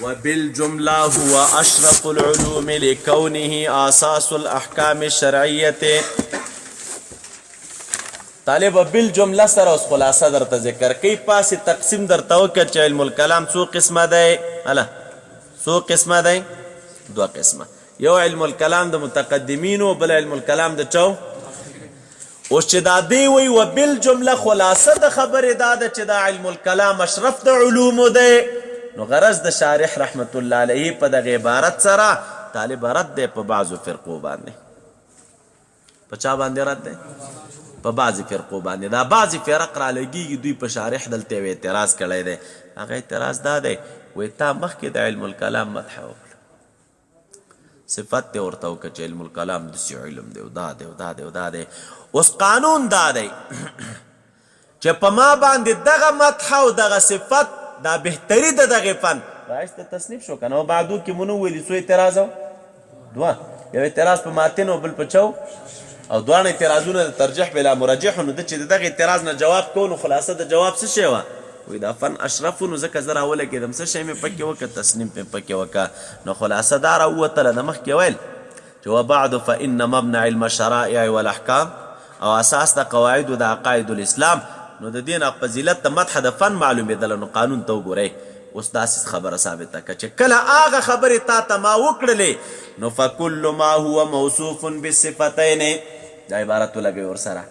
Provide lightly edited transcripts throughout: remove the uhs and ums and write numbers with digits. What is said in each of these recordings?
وبالجملة هو أشرف العلوم لكونه أساس الأحكام الشرعية. طالب بالجمله سره اوس خلاصه درته ذکر کوي پاسې تقسیم درته وکړ چې علم الکلام څو قسمه دی اله څو قسمه دی دوه قسمه یو علم الکلام د متقدمینو بل علم الکلام د چاو اوس چې دا دی وی وبالجمله خلاصه د خبرې دا ده چې دا علم الکلام اشرف د علومو دی نو غرض د شارح رحمت الله علیه په دغه عبارت سره طالب رد دی په بعضو فرقو باندې په چا باندې رد دی په بعضې فرقو باندې دا بعضې فرق را لګېږي دوی په شارح دلته یو اعتراض کړی دی هغه اعتراض دا دی وایي تا مخکې د علم الکلام مدحه وکړه صفت دې ورته وکړه چې علم الکلام داسې علم دی او دا دی او دا دی او دا دی اوس قانون دا دی چې په ما باندې دغه مدحه او دغه صفت دا بهتري د دغې فن رایسته تصنیف شو که نه بعدو کې مونږ وویلي څو اعتراض و دوه یو اعتراض په ماتن او بل په چو او دوه اعتراضونه د ترجیح بلا مرجح نو د چې دغه اعتراض نه جواب کوو نو خلاصه د جواب څه شی وه وایي دا فن اشرف نو ځکه زه راولګېدم څه شی مې پکې وکړه تصنیم مې پکې وکړه نو خلاصه دا راووتله د مخکې ویل چې وبعد فإن مبنع علم الشرائع والاحکام او اساس د قواعدو د عقاید الاسلام نو د دې نه فضیلت د مدح د فن معلومېدله نو قانون ته وګورئ اوس داسې خبره ثابته که چې کله هغه خبرې تا ته ما وکړلې نو فکل ما هو موصوف بالصفتین دا عبارت ولګوي ورسره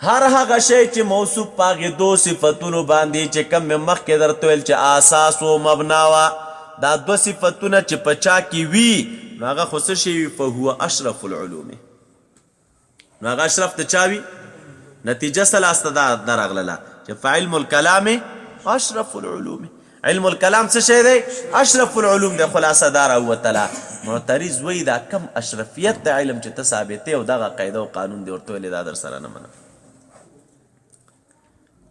هر هغه شی چې موصوف په هغې دو صفتونو باندې چې کوم مې مخکې درته ویل چې اساس و مبنا وه دا دوه صفتونه چې په چا کې وي نو هغه خو څه شی وي فهو اشرف العلوم نو هغه اشرف د چا وي نتیجه څه لاسته دا راغلله چې فعلم الکلام اشرف العلوم علم الکلام څه شی دی اشرف العلوم دی خلاصه دا راووتله معترض وایي دا کم اشرفیت د علم چې ته ثابتې او دغه قاعده او قانون دی ورته ویلې دا در سره نه منم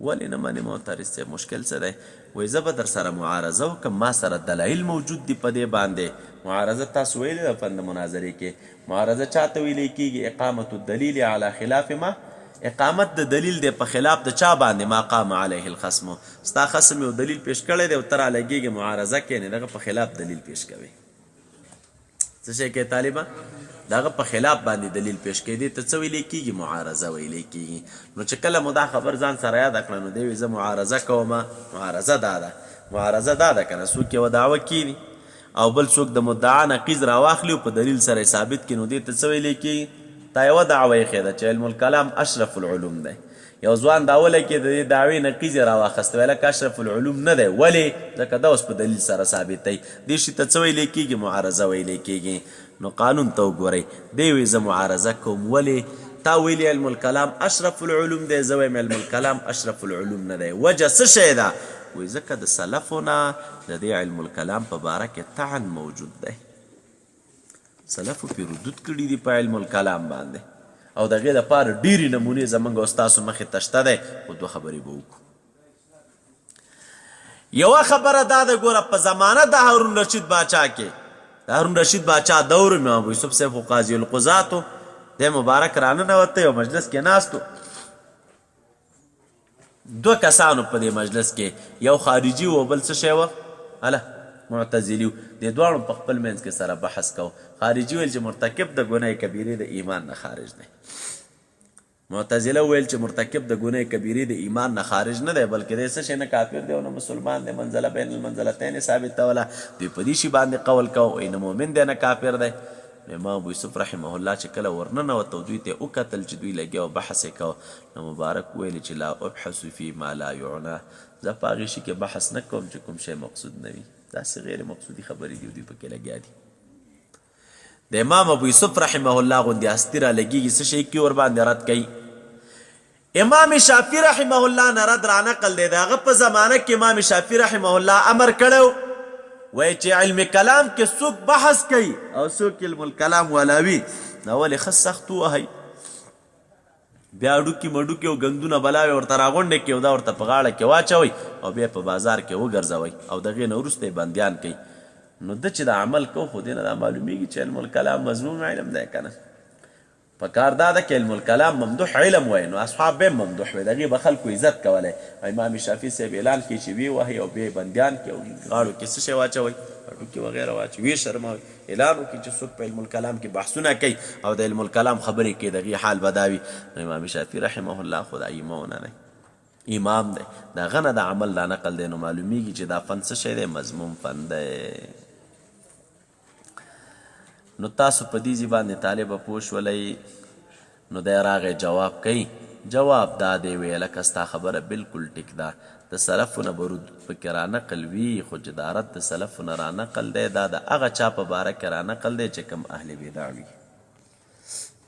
ولې نه منې معترض صاحب مشکل څه دی وایي زه به در سره معارضه وکړم ما سره دلایل موجود دي په دې باندې معارضه تاسو ویلې ده په مناظرې کې معارضه چاته ویلی کېږي اقامت الدلیل علی خلاف ما اقامت د دلیل دی په خلاف د چا باندې ما قام علیه الخصم ستا خصم یو دلیل پیش کړی دی او ته رالګېږي معارضه کوې نه دغه په خلاف دلیل پیش کوي څه شی کوې طالبه دغه په خلاف باندې دلیل پیش کوي دې ته څه ویلی کېږي معارضه ویلی کېږي نو چې کله مو دا خبر ځان سره یاده کړه نو دی وایي زه معارضه کومه معارضه دا ده که نه څوک یوه دعوه کیني او بل څوک د مدعا نقیض راواخلي او په دلیل سره یې ثابت کړي نو دې ته څه ویلی کېږي تا یوه دعوه ایښې ده چې علم الکلام اشرف العلوم دی یو ځوان داوله کې د دې دعوې نقیض یې راواخیسته ویله که اشرف العلوم نه دی ولې ځکه دا اوس په دلیل سره ثابتوي دې شي ته څه ویلی کېږي معارضه ویلی کېږي نو قانون ته وګورئ دی وایي زه معارضه کوم ولې تا ویلي علم الکلام اشرف العلوم دی زه وایم علم الکلام اشرف العلوم نه دی وجه څه شی ده وایي ځکه د سلفو نه د دې علم الکلام په باره کې طعن موجود دی سلفو پې ردود کړي دي په علم الکلام باندې او د هغې دپاره ډېرې نمونې زموږ او ستاسو مخې ته شته دی خو دوه خبرې به وکړو یوه خبره دا ده ګوره په زمانه د هارون رشید باچا کې د هارون رشید باچا دور مې ابو یوسف صاحب خو قاضي القضات و دی مبارک راننوته یو مجلس کې ناست و دوه کسانو په دې مجلس کې یو خارجي و بل څه شی وه هله معتزلي و دې دواړو په خپل منځ کې سره بحث کو خارجي ویل چې مرتکب د ګناه کبیرې د ایمان نه خارج دی معتزله ویل چې مرتکب د ګناه کبیرې د ایمان نه خارج نه دی بلکې دی څه شی نه کافر دی او نه مسلمان دی منزله بین المنزلتین ثابتوله دوی په دې شي باندې قول کو نه مؤمن دی نه کافر دی امام ابو یوسف رحمه الله چې کله ورننوته دوی ته وکتل چې دوی لګیا او بحث یې کو نو مبارک ویل چې لا ابحث فی ما لا یعنی زه په هغې شي کې بحث نه کوم چې کوم شی مقصود نه وي داسې غیر مقصودي خبرې دي دوی پکې لګیا دي د امام ابو یوسف رحمه الله غوندې هستي را لګېږي څه شی کې ورباندې رد کوي امام شافعي رحمه الله نه رد رانقل دی د هغه په زمانه کې امام شافعي رحمه الله امر کړی وایي چې علم کلام کې څوک بحث کوي او څوک علم الکلام والاوي نو ولې ښه سخت ووهئ بیا ډوکي مډوکي او ګندونه بلاوې ورته راغونډې کړي او دا ورته په غاړه کې واچوئ او بیا په بازار کې وګرځوئ او د هغې نه وروسته یې بندیان کوي نو ده چې د عمل کو خو دې نه دا معلومیږي چې علم الکلام مضمون علم دی که نه پکار دا ده که علم الکلام ممدوح علم وای نو اصحاب به ممدوح وای دغې به خلکو عزت کولی امام شافعي صاحب اعلان کوي چې وی وهي او بیا بندیان کې او غاړو کې څه شی واچوئ هډوکي وغیره واچوي شرموئ اعلان وکړي چې څوک په علم الکلام کې بحثونه کوي او د علم الکلام خبرې کوي دغې حال به دا وي امام شافعي رحمه الله خو د ائمهونه دی امام دی د هغه نه د عمل دا نقل دی نو معلومیږي چې دا فن څه شی دی مضموم فن دی نو تاسو په دې باندې طالبه پوه شولئ نو دی راغی جواب کوي جواب دا دی ویله که ستا خبره بلکل ټیک ده د سلفونه به پکې رانقل وي خو جدارت د سلفونه رانقل دی دا د هغه چا په باره کې رانقل دی چې کوم اهل بدع وي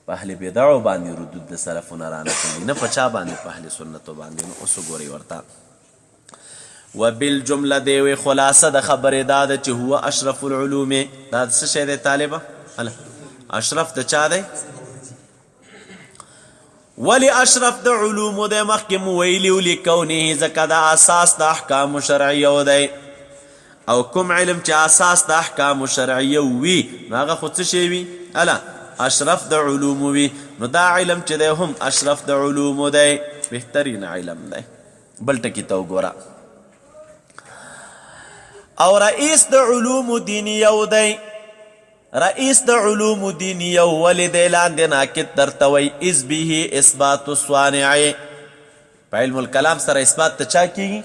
په اهل بدعو باندې ردود د سلفونه رانقل وي نه په چا باندې په اهل سنتو باندې نو اوس وګورئ ورته وبالجمله دی وی خلاصه د خبرې دا ده چې هو اشرف العلوم دا څه شی دی طالبه اشرف د چا دی ولی اشرف د علومو دی مخکې مو ویلي و لکونه ځکه د اساس د احکامو شرعیو دی او کوم علم چې اساس د احکامو شرعیو وي نو هغه خو څه شی وي اشرف د علومو وي نو دا علم چې دی هم اشرف د علومو دی بهترین علم دی بل ټکي ته وګوره او رئیس د علومو دینیو دی رئیس د علوم دینیو ولې دی لاندې ناکد درته وی اذ به اثبات الصانع په علم الکلام سره اثبات ته چا کیږي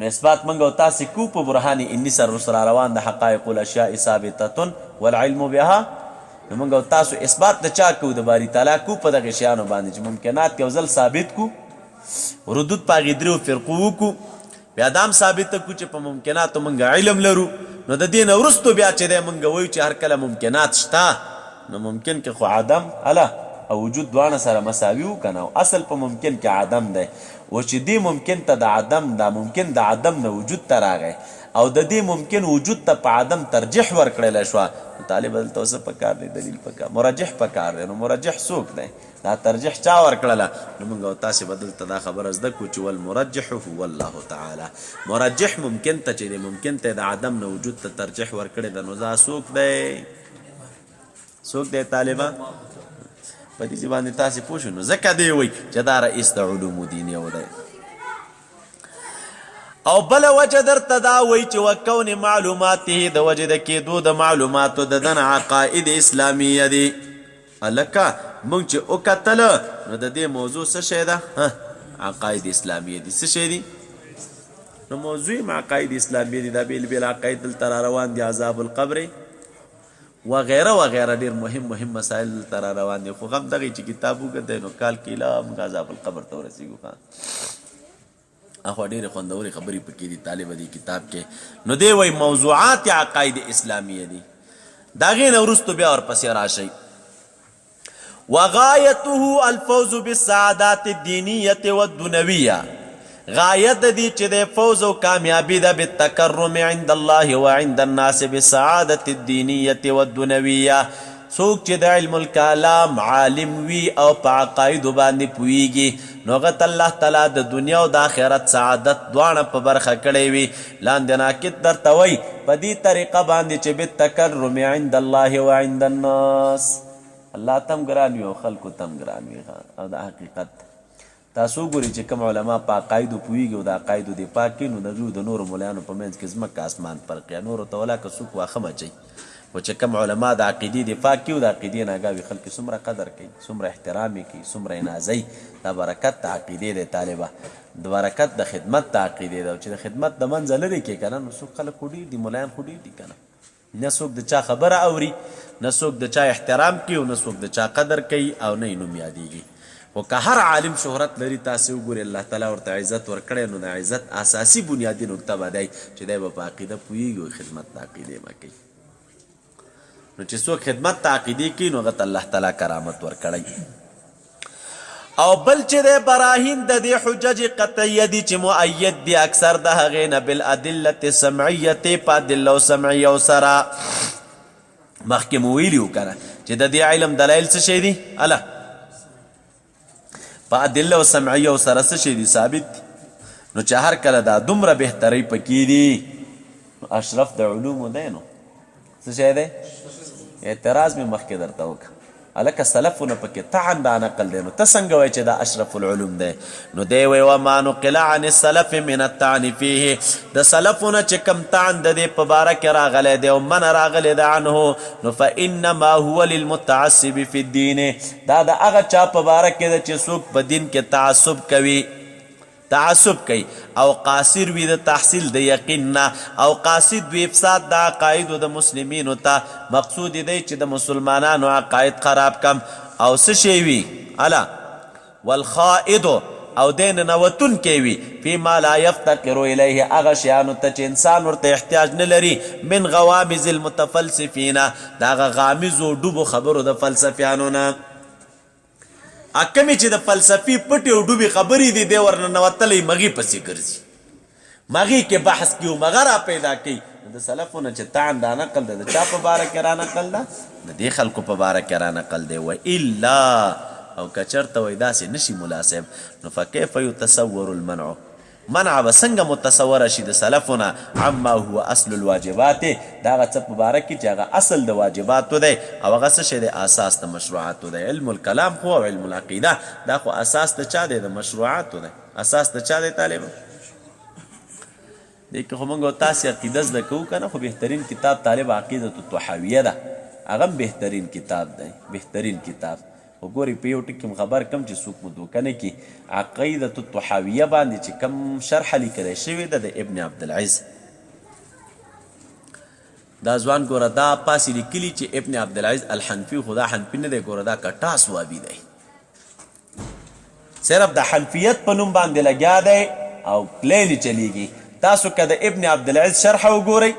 نو اثبات موږ او تاسې کو په برهان انی سره روان د حقایق الاشیاء ثابته والعلم بها نو موږ او تاسو اثبات ته چا کو د باری تعالی کو په دغه شیانو باندې چې ممکنات یو ځل ثابت کو ردود په هغې درېو فرقو وکړو بیا دا هم ثابته کړو چې په ممکناتو موږ علم لرو نو د دې نه وروستو بیا چې دی موږ وایو چې هر کله ممکنات شته نو ممکن کې خو عدم او وجود دواړه سره مساوي وو که نه اصل په ممکن کې عدم دی و چې دې ممکن ته د عدم دا ممکن د عدم نه وجود ته راغی او د دې ممکن وجود ته په عدم ترجیح ورکړلی شوه نو طالب دلته اوس پکار دی دلیل پکار مرجح پکار دی نو مرجح څوک دی دا ترجیح چا ورکړله نو موږ او تاسې به دلته دا خبره زده کړو چې والمرجح هو الله تعالی مرجح ممکن ته چې دی ممکن ته د عدم نه وجود ته ترجیح ورکړی ده نو دا څوک دی طالبه په دې باندې تاسې پوه شو نو ځکه دی وایي چې دا رئیس د علومو دینیو دی او بله وجه درته دا وایي چې وکون معلوماته د وجې د کېدو د معلوماتو د دنه عقاید اسلامیه دي هلکه موږ چې وکتله نو د دې موضوع څه شی ده عقاید اسلامیه دي څه شی دي نو موضوع عقاید اسلامیه دي دا بیل بیل عقاید دلته را روان دي عذاب القبر وغیره وغیره ډېر مهم مسایل دلته را روان دي خو غم دغې چې کتاب وکتلی نو کال کې لا موږ عذاب القبر ته ورسېږو اخوا ډېرې خوندورې خبرې پکې دي طالبه دې کتاب کې نو دی وایي موضوعات عقاید اسلامیه دي د هغې نه وروستو بیا ورپسې راشئ وغایته الفوز بالسعادات الدینیة والدنویة غایت دی چې د فوز او کامیابی ده بالتکرم عند الله وعند الناس بالسعادة الدینیة والدنویة څوک چې د علم الکلام عالم وي او په عقایدو باندې پوهیږي نو هغه الله تعالی د دنیا او د آخرت سعادت دواړه په برخه کړی وي لاندې ناکد درته وایي په دې طریقه باندې چې بالتکرم عند الله وعند الناس الله تم ګران وي او خلکو تم ګران وي او د حقیقت تاسو ګورئ چې کوم علما په عقایدو پوهیږي او د عقایدو دفاع کوي نو د دوی د نورو ملیانو په منځ کې ځمکه اسمان فرق یا نورو ته ولا که څوک واښه مچوي خو چې کوم علما د عقیدې دفاع کوي او د عقیدې نه اګاه وي خلک څومره قدر کوي څومره احترام یې کوي څومره یې نازوي دا برکت د عقیدې دی طالبه د برکت د خدمت د عقیدې ده چې د خدمت د منځه لرې کړې که نه نو څوک خلک خو ډېر دي ملایان خو ډېر دي که نه نه څوک د چا خبره اوري نه څوک د چا احترام کوي او نه څوک د چا قدر کوي او نه یې نوم یادېږي خو که هر عالم شهرت لري تاسې وګورئ الله تعالی ورته عزت ورکړی نو د عزت اساسي بنیادي نقطه به دی چې دی به په عقیده پوهېږي او خدمت د عقیدې به کوي نو چې څوک خدمت د عقیدې کوي نو هغه ته الله تعالی کرامت ورکړی او بل چې دی براهین د دې حجج قطعیه دي چې مؤید دي اکثر د هغې نه بالادلة سمعیة په ادله سمعیو سره مخکې مو ویلي وو که نه چې د دې علم دلایل څه شی دي په ادله سمعیو سره څه شی دي ثابت دي نو چې هر کله دا دومره بهترۍ پکې دي نو اشرف د علومو دی نو څه شی دی اعتراض مې مخکې درته وکړه هلکه سلفونه پکې طعن دا نقل دی نو ته څنګه وایې چې دا اشرف العلوم دی نو دی وایي وما نقل عن السلف من الطعن فیه د سلفونه چې کم طعن د دې په باره کې راغلی دی او من راغلی دی عنه نو فانما هو للمتعصب فی الدین دا د هغه چا په باره کې ده چې څوک په دین کې تعصب کوي او قاصر وي د تحصیل د یقین نه او قاصد وي افساد د عقایدو د مسلمینو ته مقصود دی چې د مسلمانانو عقاید خراب کم او څه شی وي الا والخائد او دین نوتونکی وي فيما لا يفتقر الیه هغه شیانو ته چې انسان ورته احتیاج نه لري من غوامض المتفلسفین د هغه غامضو ډوبو خبرو د فلسفیانو نه کمی چې د فلسفي پټې او ډوبې خبرې دي دی ورنه نوتلی مغې پسې ګرځي مغې کې بحث کي او مغه را پیدا کوي د سلفونه چې طعن دا نقل ده د چا په باره کې را نقل ده د دې خلکو په باره کې را نقل دی والا او که چېرته وایي داسې نشي مناسب نو فکیف یتصور المنع منع به څنګه متصوره شي د سلفونه عما هو اصل الواجبات د هغه څه په باره کې چې هغه اصل د واجباتو دی او هغه څه شی دی اساس د مشروعاتو دی علم الکلام خو او علم العقیده دا خو اساس د چا دی د مشروعاتو دی اساس د چا دی طالبه دې کې خو موږ تاسې عقیده زده کوو که نه خو بهترین کتاب طالب عقیدة الطحاویه ده هغه هم بهترین کتاب دی بهترین کتاب وګورئ په یو ټکي خبر کم چې څوک مو دوکه نه کي عقیدة الطحاویه باندې چې کم شرحه لیکلی شوې ده د ابن عبدالعز دا ځوان ګوره دا پاسې لیکلي چې ابن عبدالعز الحنفي خو دا حنفي نه دی ګوره دا کټاس وابي دی صرف د حنفیت په نوم باندې لګیا دی او پلینې چلیږي تاسو که د ابن عبدالعز شرحه وګورئ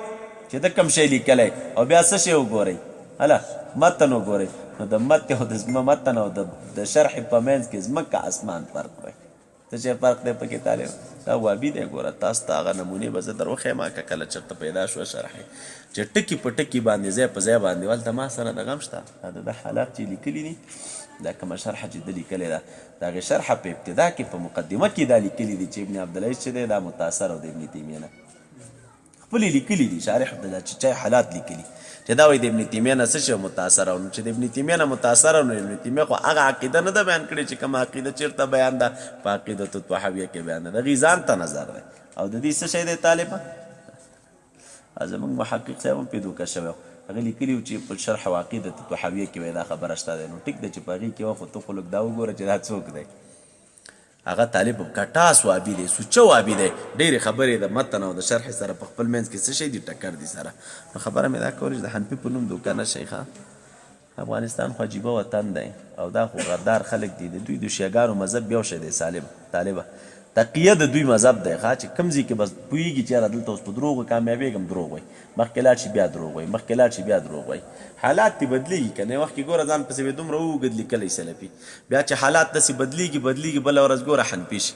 چې د کوم شی لیکلی او بیا څه شی وګورئ هله متن وګورئ نو د متن او د متن او د شرح په منځ کې ځمکه اسمان فرق دی څه شی فرق دی پکې طالب دا وابي دی ګوره تاسو ته هغه نمونې به زه در وښیم که کله چېرته پیدا شوه شرحې چې ټکي په ټکي باندې ځای په ځای باندې ولته ما سره دغه هم شته دا د حالات چې لیکلي دي دا کومه شرحه چې ده لیکلې ده د هغې شرحه په ابتدا کې په مقدمه کې دا لیکلي دي چې ابن عبدالعز چې دی دا متاثر او د ابن تیمیه نه خپلې لیکلي دي شارح د چچای حالات لیکلي چې دا وایي د ابن تیمیه نه څه شی متاثره نو چې د ابن تیمیه نه متاثره نو ابن تیمیه خو هغه عقیده نه ده بیان کړې چې کومه عقیده چېرته بیان ده په عقیدة الطحاویه کې بیان ده د هغې ځان ته نظر دی او د دې څه شی دی طالبه زموږ محقق صاحب هم پې دوکه شوی هغه لیکلي وو چې په شرح او عقیدة الطحاویه کې وایي دا خبره شته دی نو ټیک ده چې په هغې کې وه خو ته خو لږ دا وګوره چې دا څوک دی هغه طالب کټاس وابي دی سوچه وابي دی ډېرې خبرې د متن او د شرح سره په خپل منځ کې څه شی دي ټکر دي سره نو خبره مې دا کوله چې د حنفي په نوم دوکه نه شي ښه افغانستان خو عجیبه وطن دی او دا خو غدار خلک دي د دوی د شیګانو مذهب یو شی دی طالبه تقیه د دوی مذهب دی ښه چې کوم ځای کې بس پوهېږي چې یاره دلته اوس په دروغو کامیابېږم دروغ وایي مخکې لاړ شي بیا دروغ وایي مخکې لاړ شي بیا دروغ وایي حالات دې بدلېږي که نه وخت کې ګوره ځان پسې به دومره اوږد لیکلی سلفي بیا چې حالات داسې بدلېږي بله ورځ ګوره حنفي شي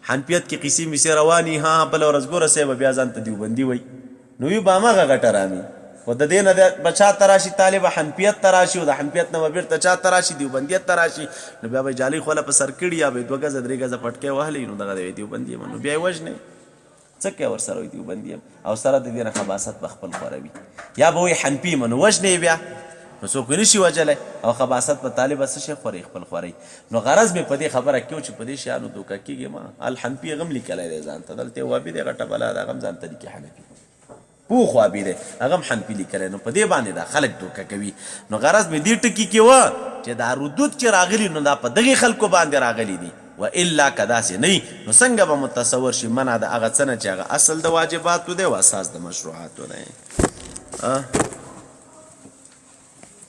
حنفیت کې قیسې میسې رواني ها بله ورځ ګوره صاحبه بیا ځان ته دیوبندي وایي نو وي به هماغه غټه رامي خو د دې نه به چا ته راشي طالبه حنفیت ته راشي او د حنفیت نه به بېرته چا ته راشي دیوبندیت ته راشي نو بیا به یې جالۍ خوله په سر کړي یا به یې 2 ګزه 3 ګزه پټکی وهلی نو دغه دی دیوبندي یم نو بیا یې وژنئ څه کوي ورسره وایي دیوبندي یم او سره د دې نه خباست به خپل خوروي یا به وایي حنفي یم نو وژنئ بیا نو څوک نه شي وجلی او خباست په طالبه څه شی خورئ خپل خورئ نو غرض مې په دې خبره کې و چې په دې شیانو دوکه کېږي ما الحنفي غم لیکلی دی ځان ته دلته یې وابي دی غټه بلا د هغه هم ځان ته لیکي حنفي پوخ وابي دی هغه هم حنفي لیکلی نو په دې باندې دا خلک دوکه کوي نو غرض مې دې ټکي کې وه چې دا ردود چې راغلي نو دا په دغې خلکو باندې راغلي دي والا که داسې نه نو څنګه به متصور شي منع د هغه څه نه چې هغه اصل د واجباتو دی او اساس د مشروعاتو دی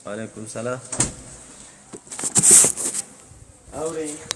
وعلیکم السلام اورئ